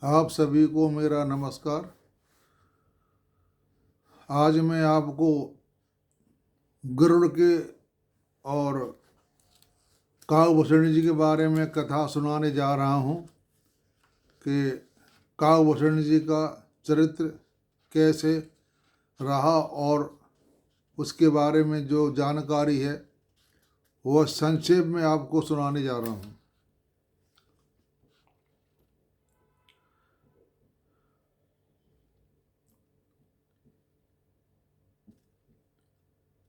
आप सभी को मेरा नमस्कार। आज मैं आपको गरुड़ के और काकभूषण जी के बारे में कथा सुनाने जा रहा हूँ कि काकभूषण जी का चरित्र कैसे रहा और उसके बारे में जो जानकारी है वह संक्षेप में आपको सुनाने जा रहा हूँ।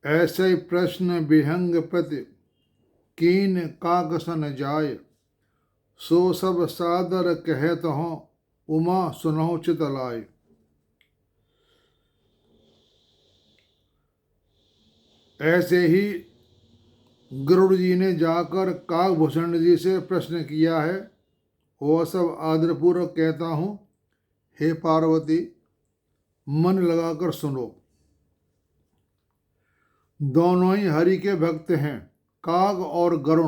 ऐसे प्रश्न विहंग प्रति कीन काकसन जाय, सो सब सादर कहत हों उमा सुनहु चित लाय। ऐसे ही गरुड़ जी ने जाकर काकभूषण जी से प्रश्न किया है। वह सब आदरपूर्वक कहता हूँ, हे पार्वती मन लगाकर सुनो। दोनों ही हरि के भक्त हैं। काग और गरुड़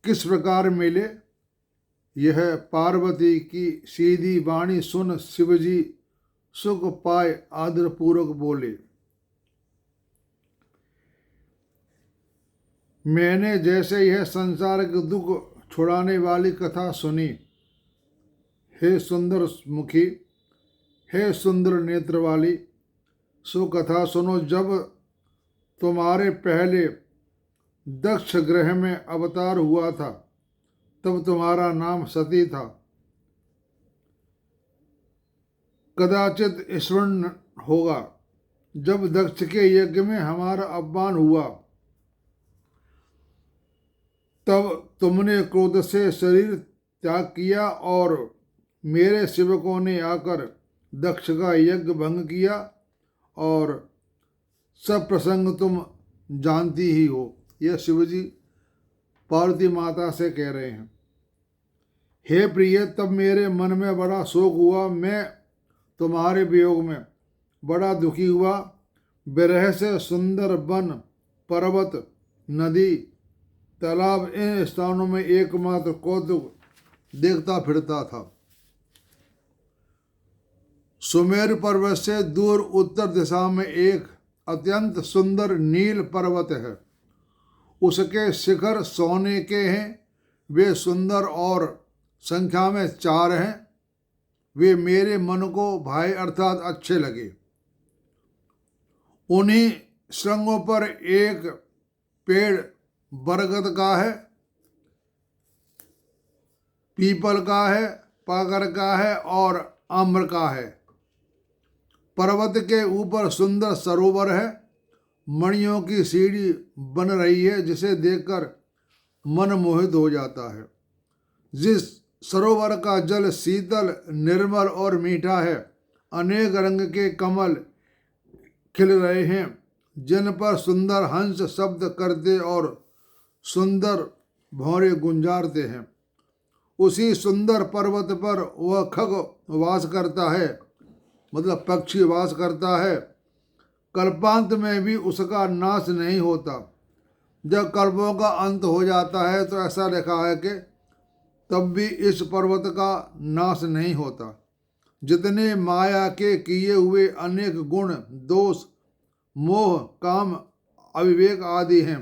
किस प्रकार मिले, यह पार्वती की सीधी वाणी सुन शिवजी सुख पाए आदरपूर्वक बोले। मैंने जैसे यह संसार के दुख छुड़ाने वाली कथा सुनी, हे सुंदर मुखी, हे सुंदर नेत्र वाली, सो कथा सुनो। जब तुम्हारे पहले दक्ष ग्रह में अवतार हुआ था तब तुम्हारा नाम सती था। कदाचित स्मरण होगा जब दक्ष के यज्ञ में हमारा अपमान हुआ तब तुमने क्रोध से शरीर त्याग किया और मेरे सेवकों ने आकर दक्ष का यज्ञ भंग किया और सब प्रसंग तुम जानती ही हो। यह शिवजी पार्वती माता से कह रहे हैं। हे प्रिय, तब मेरे मन में बड़ा शोक हुआ। मैं तुम्हारे वियोग में बड़ा दुखी हुआ। विरह से सुंदर वन, पर्वत, नदी, तालाब, इन स्थानों में एकमात्र कौतुक देखता फिरता था। सुमेर पर्वत से दूर उत्तर दिशा में एक अत्यंत सुंदर नील पर्वत है। उसके शिखर सोने के हैं। वे सुंदर और संख्या में 4 हैं। वे मेरे मन को भाए अर्थात अच्छे लगे। उन्हीं श्रृंगों पर एक पेड़ बरगद का है, पीपल का है, पागर का है और आम्र का है। पर्वत के ऊपर सुंदर सरोवर है। मणियों की सीढ़ी बन रही है जिसे देखकर मन मोहित हो जाता है। जिस सरोवर का जल शीतल, निर्मल और मीठा है। अनेक रंग के कमल खिल रहे हैं जिन पर सुंदर हंस शब्द करते और सुंदर भौरे गुंजारते हैं। उसी सुंदर पर्वत पर वह खग वास करता है, मतलब पक्षी वास करता है। कल्पांत में भी उसका नाश नहीं होता। जब कल्पों का अंत हो जाता है तो ऐसा लिखा है कि तब भी इस पर्वत का नाश नहीं होता। जितने माया के किए हुए अनेक गुण, दोष, मोह, काम, अविवेक आदि हैं,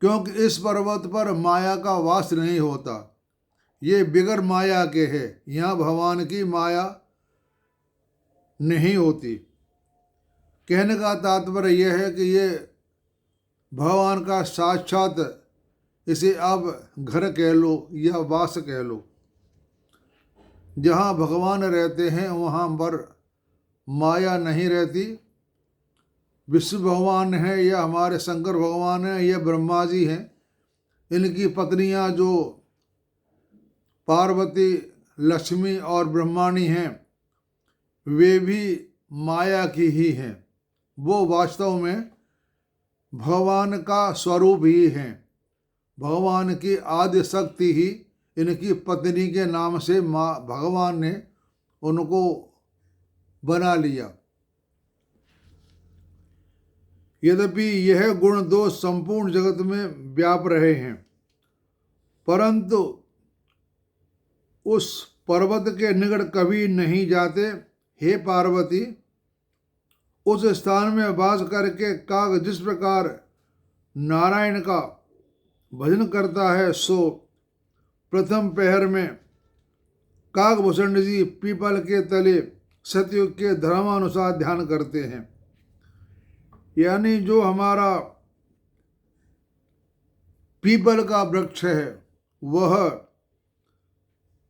क्योंकि इस पर्वत पर माया का वास नहीं होता। ये बिगर माया के है। यहाँ भगवान की माया नहीं होती। कहने का तात्पर्य यह है कि ये भगवान का साक्षात, इसे आप घर कह लो या वास कह लो। जहाँ भगवान रहते हैं वहाँ पर माया नहीं रहती। विष्णु भगवान है या हमारे शंकर भगवान है या ब्रह्मा जी हैं, इनकी पत्नियाँ जो पार्वती, लक्ष्मी और ब्रह्माणी हैं, वे भी माया की ही हैं। वो वास्तव में भगवान का स्वरूप ही हैं। भगवान की आदि शक्ति ही इनकी पत्नी के नाम से माँ भगवान ने उनको बना लिया। यद्यपि यह गुण दोष संपूर्ण जगत में व्याप रहे हैं, परंतु उस पर्वत के निकट कभी नहीं जाते। हे पार्वती, उस स्थान में वास करके काग जिस प्रकार नारायण का भजन करता है, सो प्रथम पहर में कागभूषण जी पीपल के तले सतयुग के धर्मानुसार ध्यान करते हैं। यानी जो हमारा पीपल का वृक्ष है वह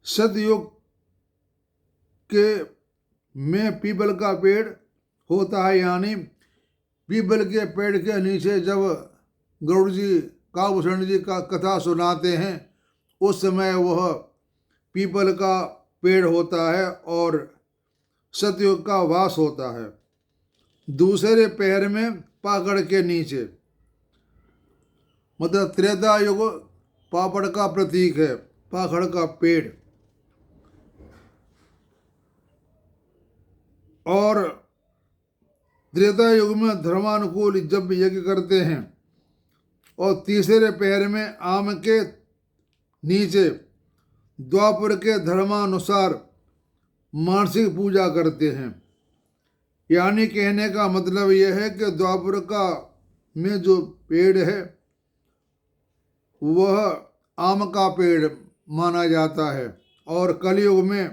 सतयुग के में पीपल का पेड़ होता है। यानी पीपल के पेड़ के नीचे जब गरुड़ जी कागभूषण जी का कथा सुनाते हैं उस समय वह पीपल का पेड़ होता है और सतयुग का वास होता है। दूसरे पैर में पाकड़ के नीचे, मतलब त्रेता युग पापड़ का प्रतीक है, पाखड़ का पेड़। और त्रेता युग में धर्मानुकूल जब यज्ञ करते हैं। और तीसरे पैर में आम के नीचे द्वापर के धर्मानुसार मानसिक पूजा करते हैं। यानी कहने का मतलब यह है कि द्वापर का में जो पेड़ है वह आम का पेड़ माना जाता है और कलयुग में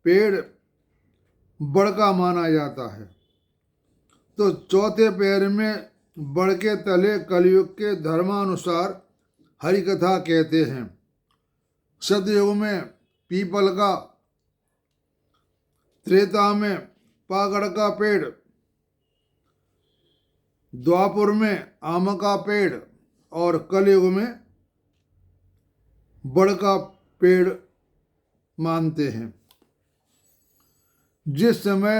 पेड़ बड़ का माना जाता है। तो चौथे पैर में बड़ के तले कलयुग के धर्मानुसार हरि कथा कहते हैं। सतयुग में पीपल का, त्रेता में पाकड़ का पेड़, द्वापर में आम का पेड़ और कलयुग में बड़ का पेड़ मानते हैं। जिस समय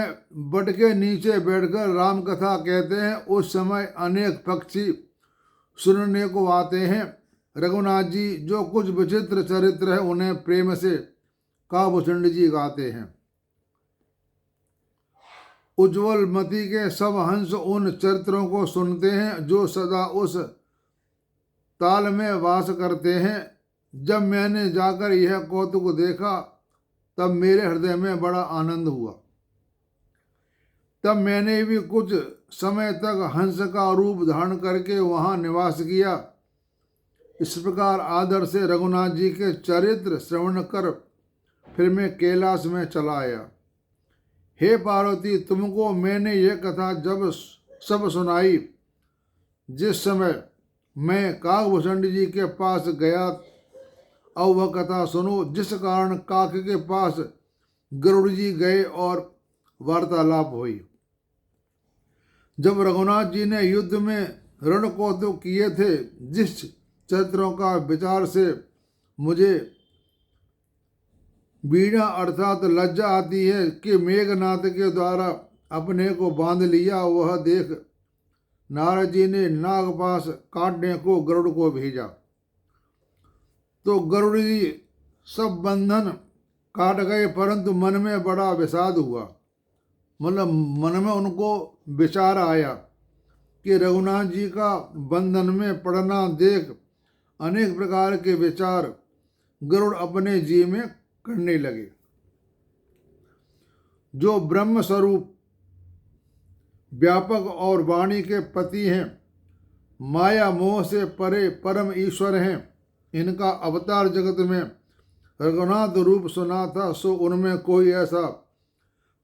बट के नीचे बैठकर राम कथा कहते हैं उस समय अनेक पक्षी सुनने को आते हैं। रघुनाथ जी जो कुछ विचित्र चरित्र है उन्हें प्रेम से कागभूषण जी गाते हैं। उज्ज्वल मति के सब हंस उन चरित्रों को सुनते हैं जो सदा उस ताल में वास करते हैं। जब मैंने जाकर यह कौतुक देखा तब मेरे हृदय में बड़ा आनंद हुआ। तब मैंने भी कुछ समय तक हंस का रूप धारण करके वहाँ निवास किया। इस प्रकार आदर से रघुनाथ जी के चरित्र श्रवण कर फिर मैं कैलाश में चला आया। हे पार्वती, तुमको मैंने यह कथा जब सब सुनाई, जिस समय मैं कागभूषण जी के पास गया, अब वह कथा सुनो जिस कारण काक के पास गरुड़ जी गए और वार्तालाप हुई। जब रघुनाथ जी ने युद्ध में रण कौतुक किए थे, जिस चरित्रों का विचार से मुझे बीड़ा अर्थात लज्जा आती है कि मेघनाथ के द्वारा अपने को बांध लिया, वह देख नारद जी ने नागपाश काटने को गरुड़ को भेजा। तो गरुड़ जी सब बंधन काट गए, परंतु मन में बड़ा विषाद हुआ। मतलब मन में उनको विचार आया कि रघुनाथ जी का बंधन में पड़ना देख अनेक प्रकार के विचार गरुड़ अपने जी में करने लगे। जो ब्रह्म स्वरूप व्यापक और वाणी के पति हैं, माया मोह से परे परम ईश्वर हैं, इनका अवतार जगत में रघुनाथ रूप सुना था, सो उनमें कोई ऐसा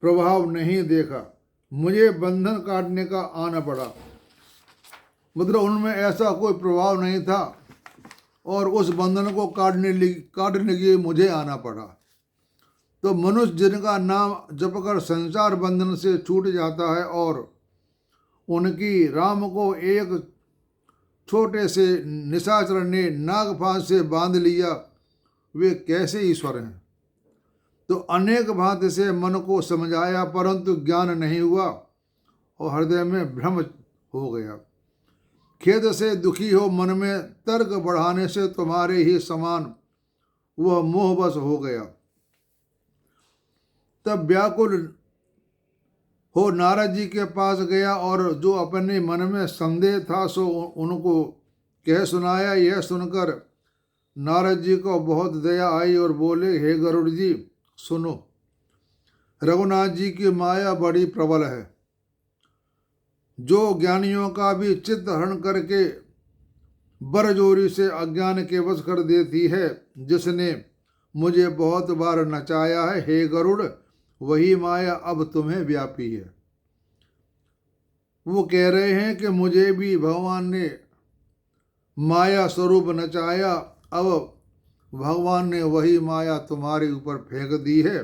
प्रभाव नहीं देखा। मुझे बंधन काटने का आना पड़ा। मतलब उनमें ऐसा कोई प्रभाव नहीं था और उस बंधन को काटने के लिए मुझे आना पड़ा। तो मनुष्य जिनका नाम जपकर संसार बंधन से छूट जाता है और उनकी राम को एक छोटे से निशाचर ने नागपाश से बांध लिया, वे कैसे ईश्वर हैं। तो अनेक भांति से मन को समझाया, परंतु ज्ञान नहीं हुआ और हृदय में भ्रम हो गया। खेद से दुखी हो मन में तर्क बढ़ाने से तुम्हारे ही समान वह मोहवश हो गया। तब व्याकुल हो नारद जी के पास गया और जो अपने मन में संदेह था सो उनको कह सुनाया। यह सुनकर नारद जी को बहुत दया आई और बोले, हे गरुड़ जी सुनो, रघुनाथ जी की माया बड़ी प्रबल है, जो ज्ञानियों का भी चित्त हरण करके बरजोरी से अज्ञान के वश कर देती है। जिसने मुझे बहुत बार नचाया है, हे गरुड़, वही माया अब तुम्हें व्यापी है। वो कह रहे हैं कि मुझे भी भगवान ने माया स्वरूप नचाया, अब भगवान ने वही माया तुम्हारे ऊपर फेंक दी है,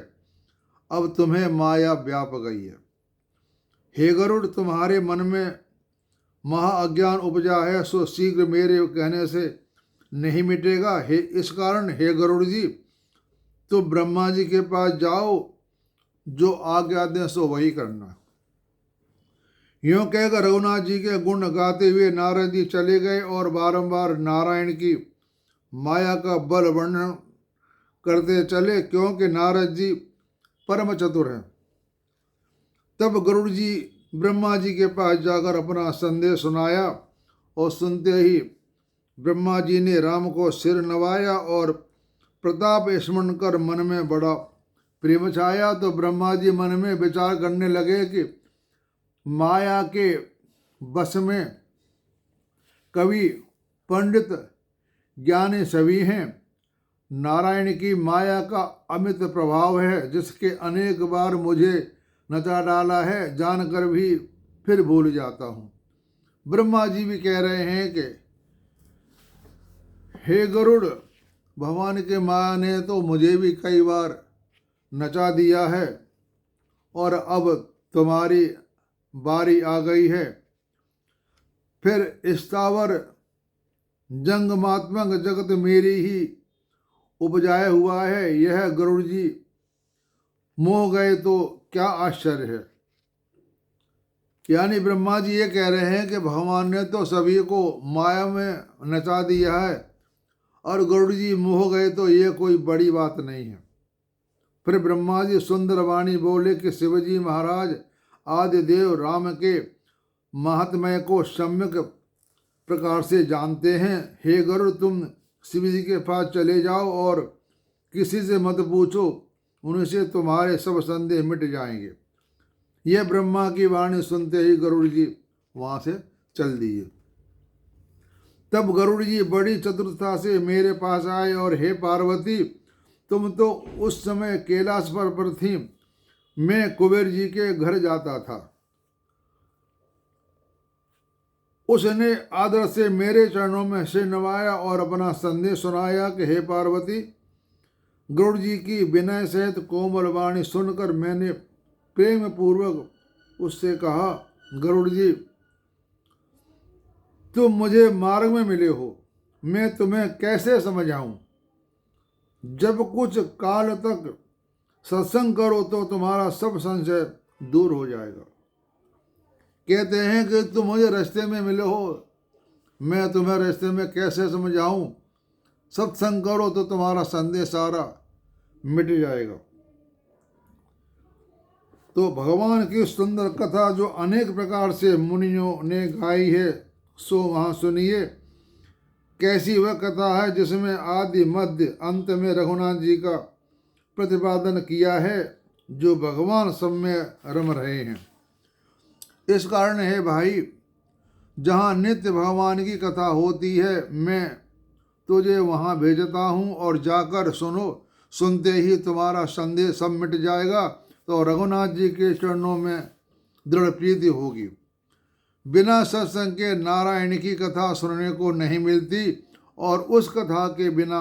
अब तुम्हें माया व्याप गई है। हे गरुड़, तुम्हारे मन में महा अज्ञान उपजा है, सो शीघ्र मेरे कहने से नहीं मिटेगा। हे इस कारण हे गरुड़ जी, तुम ब्रह्मा जी के पास जाओ, जो आज्ञा दें सो वही करना। यूं कहकर रघुनाथ जी के गुण गाते हुए नारद जी चले गए और बारंबार नारायण की माया का बल वर्णन करते चले, क्योंकि नारद जी परम चतुर हैं। तब गरुड़ जी ब्रह्मा जी के पास जाकर अपना संदेश सुनाया, और सुनते ही ब्रह्मा जी ने राम को सिर नवाया और प्रताप स्मरण कर मन में बड़ा प्रेम छाया। तो ब्रह्मा जी मन में विचार करने लगे कि माया के बस में कवि पंडित ज्ञानी सभी हैं। नारायण की माया का अमित प्रभाव है, जिसके अनेक बार मुझे नचा डाला है, जानकर भी फिर भूल जाता हूँ। ब्रह्मा जी भी कह रहे हैं कि हे गरुड़, भगवान के माया ने तो मुझे भी कई बार नचा दिया है, और अब तुम्हारी बारी आ गई है। फिर स्थावर जंगमात्मक जगत मेरी ही उपजाया हुआ है, यह गरुड़ जी मोह गए तो क्या आश्चर्य है। यानी ब्रह्मा जी ये कह रहे हैं कि भगवान ने तो सभी को माया में नचा दिया है, और गरुड़ जी मोह गए तो ये कोई बड़ी बात नहीं है। फिर ब्रह्मा जी सुंदर वाणी बोले कि शिवजी महाराज आदि देव राम के महात्म्य को सम्यक प्रकार से जानते हैं। हे गरुड़, तुम शिव जी के पास चले जाओ और किसी से मत पूछो, उनसे तुम्हारे सब संदेह मिट जाएंगे। यह ब्रह्मा की वाणी सुनते ही गरुड़ जी वहाँ से चल दिए। तब गरुड़ जी बड़ी चतुरता से मेरे पास आए और हे पार्वती, तुम तो उस समय कैलाश पर थी, मैं कुबेर जी के घर जाता था। उसने आदर से मेरे चरणों में सिर नवाया और अपना संदेश सुनाया कि हे पार्वती, गरुड़ जी की विनय सहित कोमल वाणी सुनकर मैंने प्रेम पूर्वक उससे कहा, गरुड़ जी, तुम मुझे मार्ग में मिले हो, मैं तुम्हें कैसे समझाऊं। जब कुछ काल तक सत्संग करो तो तुम्हारा सब संशय दूर हो जाएगा। कहते हैं कि तुम मुझे रास्ते में मिले हो, मैं तुम्हें रास्ते में कैसे समझाऊं। सत्संग करो तो तुम्हारा संदेह सारा मिट जाएगा। तो भगवान की सुंदर कथा जो अनेक प्रकार से मुनियों ने गाई है, सो वहाँ सुनिए। कैसी वह कथा है जिसमें आदि मध्य अंत में रघुनाथ जी का प्रतिपादन किया है, जो भगवान सब में रम रहे हैं। इस कारण है भाई, जहाँ नित्य भगवान की कथा होती है, मैं तुझे वहाँ भेजता हूँ, और जाकर सुनो, सुनते ही तुम्हारा संदेह सब मिट जाएगा। तो रघुनाथ जी के चरणों में दृढ़ प्रीति होगी। बिना सत्संग के नारायण की कथा सुनने को नहीं मिलती, और उस कथा के बिना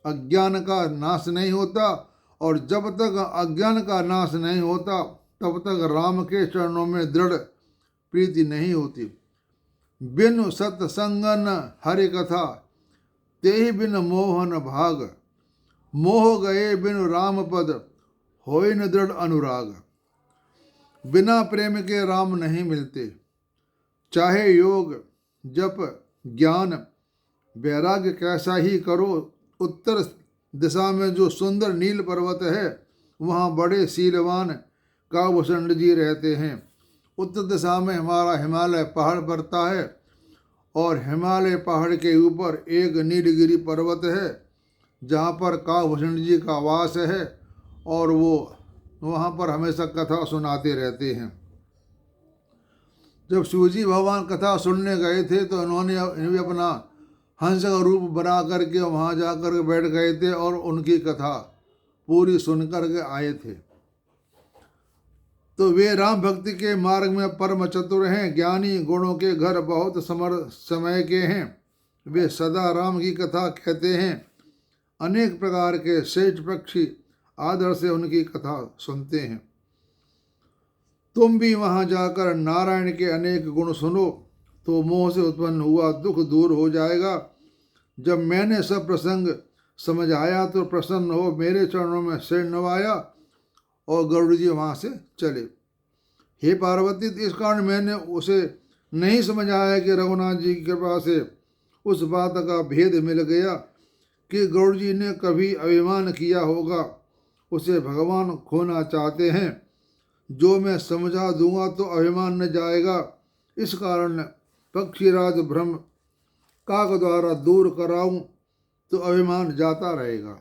अज्ञान का नाश नहीं होता, और जब तक अज्ञान का नाश नहीं होता तब तक राम के चरणों में दृढ़ प्रीति नहीं होती। बिनु सत्संगन हरि कथा, तेहि बिन मोहन भाग, मोह गए बिनु राम पद, होय न दृढ़ अनुराग। बिना प्रेम के राम नहीं मिलते। चाहे योग जप ज्ञान वैराग्य कैसा ही करो, उत्तर दिशा में जो सुंदर नील पर्वत है, वहाँ बड़े शीलवान कावसंड जी रहते हैं। उत्तर दिशा में हमारा हिमालय पहाड़ पड़ता है, और हिमालय पहाड़ के ऊपर एक नीलगिरी पर्वत है जहाँ पर काकभूषण जी का वास है और वो वहाँ पर हमेशा कथा सुनाते रहते हैं। जब शिवजी भगवान कथा सुनने गए थे तो उन्होंने भी अपना हंस का रूप बना करके वहाँ जा कर के बैठ गए थे और उनकी कथा पूरी सुन कर के आए थे। तो वे राम भक्ति के मार्ग में परम चतुर हैं, ज्ञानी, गुणों के घर बहुत समय के हैं। वे सदा राम की कथा कहते हैं। अनेक प्रकार के श्रेष्ठ पक्षी आदर से उनकी कथा सुनते हैं। तुम भी वहाँ जाकर नारायण के अनेक गुण सुनो तो मोह से उत्पन्न हुआ दुख दूर हो जाएगा। जब मैंने सब प्रसंग समझ आया तो प्रसन्न हो मेरे चरणों में सिर नवाया और गरुड़ जी वहाँ से चले। हे पार्वती, इस कारण मैंने उसे नहीं समझ आया कि रघुनाथ जी की कृपा से उस बात का भेद मिल गया कि गरुड़ जी ने कभी अभिमान किया होगा, उसे भगवान खोना चाहते हैं। जो मैं समझा दूंगा तो अभिमान न जाएगा। इस कारण पक्षीराज भ्रम काक द्वारा दूर कराऊं तो अभिमान जाता रहेगा।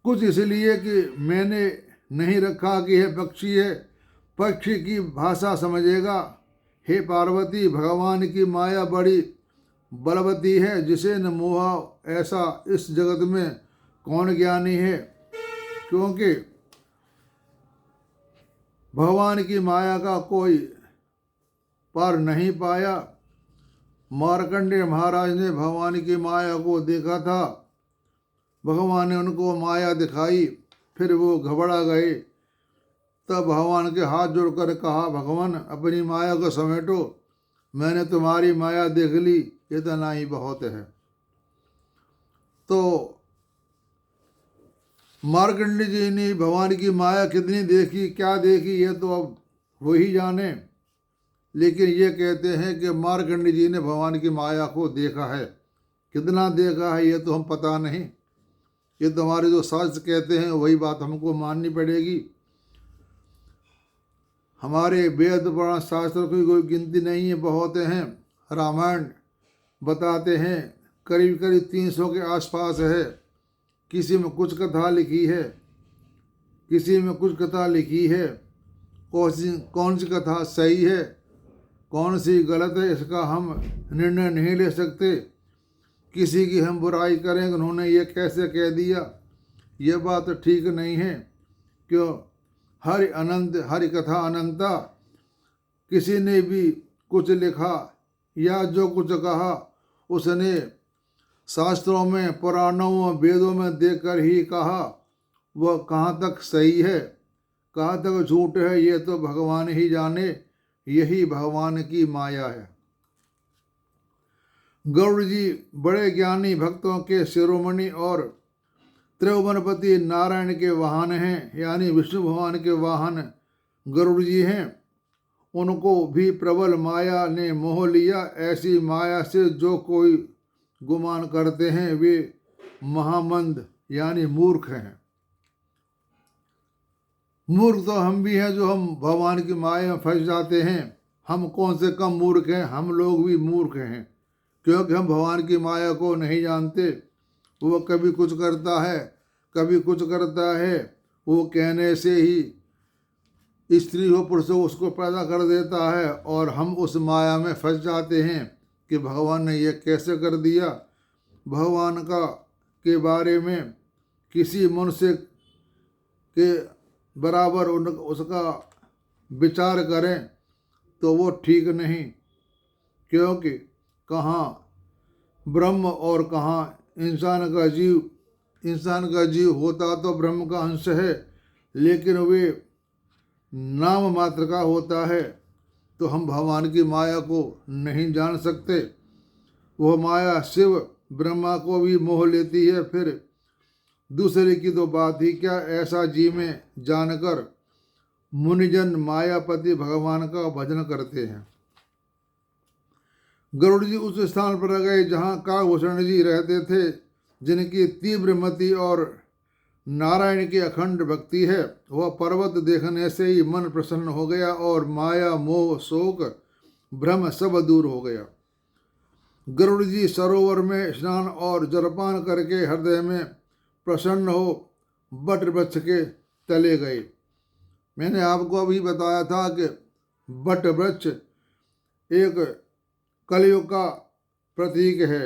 कुछ इसलिए कि मैंने नहीं रखा कि यह पक्षी है, पक्षी की भाषा समझेगा। हे पार्वती, भगवान की माया बड़ी बलवती है, जिसे न मोह ऐसा इस जगत में कौन ज्ञानी है। क्योंकि भगवान की माया का कोई पार नहीं पाया। मार्कंडेय महाराज ने भगवान की माया को देखा था। भगवान ने उनको माया दिखाई, फिर वो घबरा गए। तब भगवान के हाथ जोड़कर कहा, भगवान अपनी माया को समेटो, मैंने तुम्हारी माया देख ली, इतना ही बहुत है। तो मार्कंडेय जी ने भगवान की माया कितनी देखी, क्या देखी, ये तो अब वही जाने। लेकिन ये कहते हैं कि मार्कंडेय जी ने भगवान की माया को देखा है। कितना देखा है ये तो हम पता नहीं। ये तो हमारे जो शास्त्र कहते हैं वही बात हमको माननी पड़ेगी। हमारे वेद पुराण शास्त्र की कोई गिनती नहीं है, बहुत हैं। रामायण बताते हैं करीब करीब 300 के आसपास है। किसी में कुछ कथा लिखी है, किसी में कुछ कथा लिखी है। कौन सी कथा सही है, कौन सी गलत है, इसका हम निर्णय नहीं ले सकते। किसी की हम बुराई करेंगे, उन्होंने ये कैसे कह दिया, ये बात ठीक नहीं है। क्यों? हरि कथा अनंता। किसी ने भी कुछ लिखा या जो कुछ कहा उसने शास्त्रों में, पुराणों में, वेदों में देखकर ही कहा। वह कहाँ तक सही है, कहाँ तक झूठ है, ये तो भगवान ही जाने। यही भगवान की माया है। गरुड़ जी बड़े ज्ञानी भक्तों के शिरोमणि और त्रिभुवनपति नारायण के वाहन हैं, यानी विष्णु भगवान के वाहन गरुड़ जी हैं। उनको भी प्रबल माया ने मोह लिया। ऐसी माया से जो कोई गुमान करते हैं वे महामंद यानी मूर्ख हैं। मूर्ख तो हम भी हैं जो हम भगवान की माया में फंस जाते हैं। हम कौन से कम मूर्ख हैं, हम लोग भी मूर्ख हैं, क्योंकि हम भगवान की माया को नहीं जानते। वो कभी कुछ करता है, कभी कुछ करता है। वो कहने से ही स्त्री हो पुरुष हो उसको पैदा कर देता है और हम उस माया में फंस जाते हैं कि भगवान ने ये कैसे कर दिया। भगवान के बारे में किसी मनुष्य के बराबर उसका विचार करें तो वो ठीक नहीं। क्योंकि कहाँ ब्रह्म और कहाँ इंसान का जीव। इंसान का जीव होता तो ब्रह्म का अंश है, लेकिन वे नाम मात्र का होता है। तो हम भगवान की माया को नहीं जान सकते। वह माया शिव ब्रह्मा को भी मोह लेती है। फिर दूसरे की तो बात ही क्या। ऐसा जी में जानकर मुनिजन मायापति भगवान का भजन करते हैं। गरुड़ जी उस स्थान पर गए जहाँ काकभूषण जी रहते थे, जिनकी तीव्र मति और नारायण की अखंड भक्ति है। वह पर्वत देखने से ही मन प्रसन्न हो गया और माया मोह शोक भ्रम सब दूर हो गया। गरुड़ जी सरोवर में स्नान और जलपान करके हृदय में प्रसन्न हो बट वृक्ष के तले गए। मैंने आपको अभी बताया था कि बट वृक्ष एक कलयुग का प्रतीक है।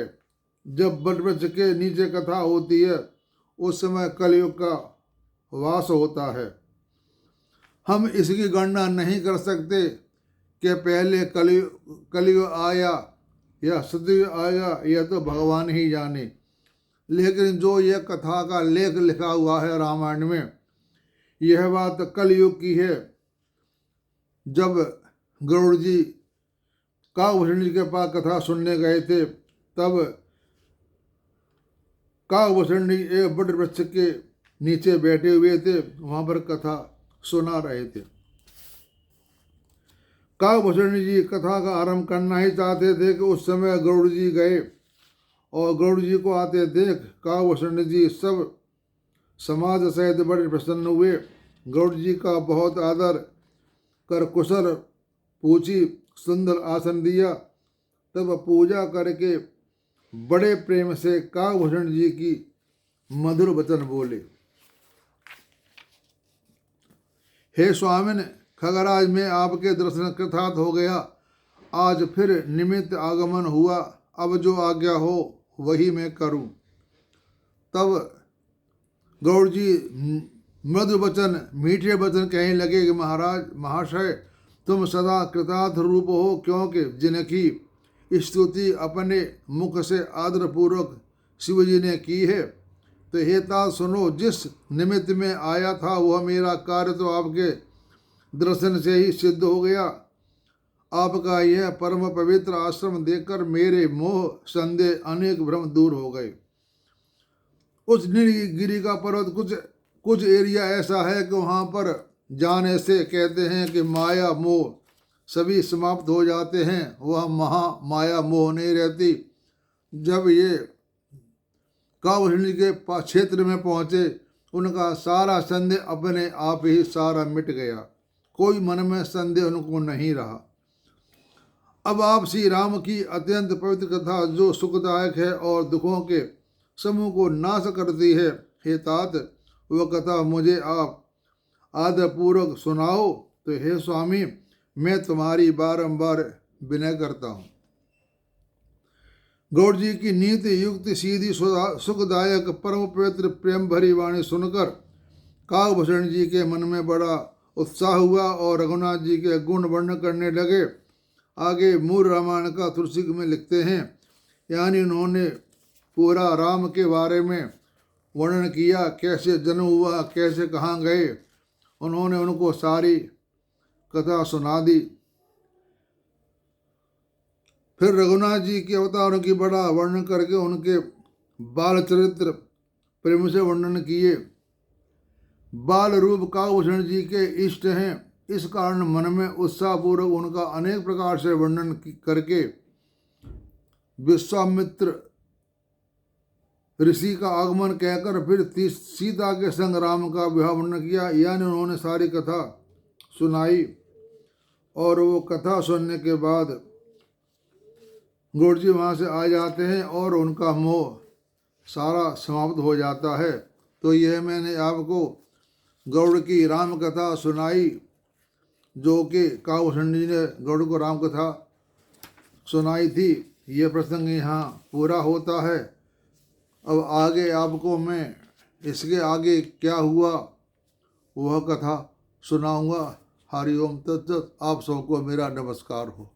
जब बट वृक्ष के नीचे कथा होती है उस समय कलयुग का वास होता है। हम इसकी गणना नहीं कर सकते कि पहले कलयुग आया या सतयुग आया, यह तो भगवान ही जाने। लेकिन जो यह कथा का लेख लिखा हुआ है रामायण में, यह बात कलयुग की है। जब गरुड़ जी काकभूषण जी के पास कथा सुनने गए थे, तब काकभूषण जी एक बट वृक्ष के नीचे बैठे हुए थे, वहां पर कथा सुना रहे थे। काकभूषण जी कथा का आरंभ करना ही चाहते थे कि उस समय गरुड़ जी गए और गरुड़ जी को आते देख काकभूषण जी सब समाज सहित बड़े प्रसन्न हुए। गरुड़ जी का बहुत आदर कर कुशल पूछी, सुंदर आसन दिया। तब पूजा करके बड़े प्रेम से काकभूषण जी की मधुर वचन बोले। हे स्वामिन, खगराज में आपके दर्शन कृतार्थ हो गया। आज फिर निमित्त आगमन हुआ, अब जो आज्ञा हो वही मैं करूं। तब गरुड़ जी मधुर वचन, मीठे वचन कहने लगे कि महाराज महाशय, तुम सदा कृतार्थ रूप हो, क्योंकि जिनकी स्तुति अपने मुख से आदरपूर्वक शिवजी ने की है। तो हे तात सुनो, जिस निमित्त में आया था वह मेरा कार्य तो आपके दर्शन से ही सिद्ध हो गया। आपका यह परम पवित्र आश्रम देखकर मेरे मोह संदेह अनेक भ्रम दूर हो गए। उस नीलगिरी का पर्वत कुछ एरिया ऐसा है कि वहाँ पर जाने से कहते हैं कि माया मोह सभी समाप्त हो जाते हैं, वह महा माया मोह नहीं रहती। जब ये काकभूषण जी के क्षेत्र में पहुँचे, उनका सारा संदेह अपने आप ही सारा मिट गया। कोई मन में संदेह उनको नहीं रहा। अब आप श्री राम की अत्यंत पवित्र कथा जो सुखदायक है और दुखों के समूह को नाश करती है, हे तात, वह कथा मुझे आप आदरपूर्वक सुनाओ। तो हे स्वामी, मैं तुम्हारी बारंबार विनय करता हूँ। गौड़ जी की नीति युक्त सीधी सुखदायक परम पवित्र प्रेम भरी वाणी सुनकर काकभूषण जी के मन में बड़ा उत्साह हुआ और रघुनाथ जी के गुण वर्णन करने लगे। आगे मूल रामायण का तुलसी में लिखते हैं, यानी उन्होंने पूरा राम के बारे में वर्णन किया, कैसे जन्म हुआ, कैसे कहाँ गए। उन्होंने उनको सारी कथा सुना दी। फिर रघुनाथ जी के अवतारों की बड़ा वर्णन करके उनके बाल चरित्र प्रेम से वर्णन किए। बाल रूप काकभूषण जी के इष्ट हैं, इस कारण मन में उत्साहपूर्वक उनका अनेक प्रकार से वर्णन करके विश्वामित्र ऋषि का आगमन कहकर फिर सीता के संग राम का विवाह वर्णन किया। यानी उन्होंने सारी कथा सुनाई और वो कथा सुनने के बाद गौड़ जी वहाँ से आ जाते हैं और उनका मोह सारा समाप्त हो जाता है। तो यह मैंने आपको गौड़ की राम कथा सुनाई, जो कि काकभूषण जी ने गौड़ को राम कथा सुनाई थी। यह प्रसंग यहाँ पूरा होता है। अब आगे आपको मैं इसके आगे क्या हुआ वह कथा सुनाऊंगा। हरि ओम तत्सत। आप सबको मेरा नमस्कार हो।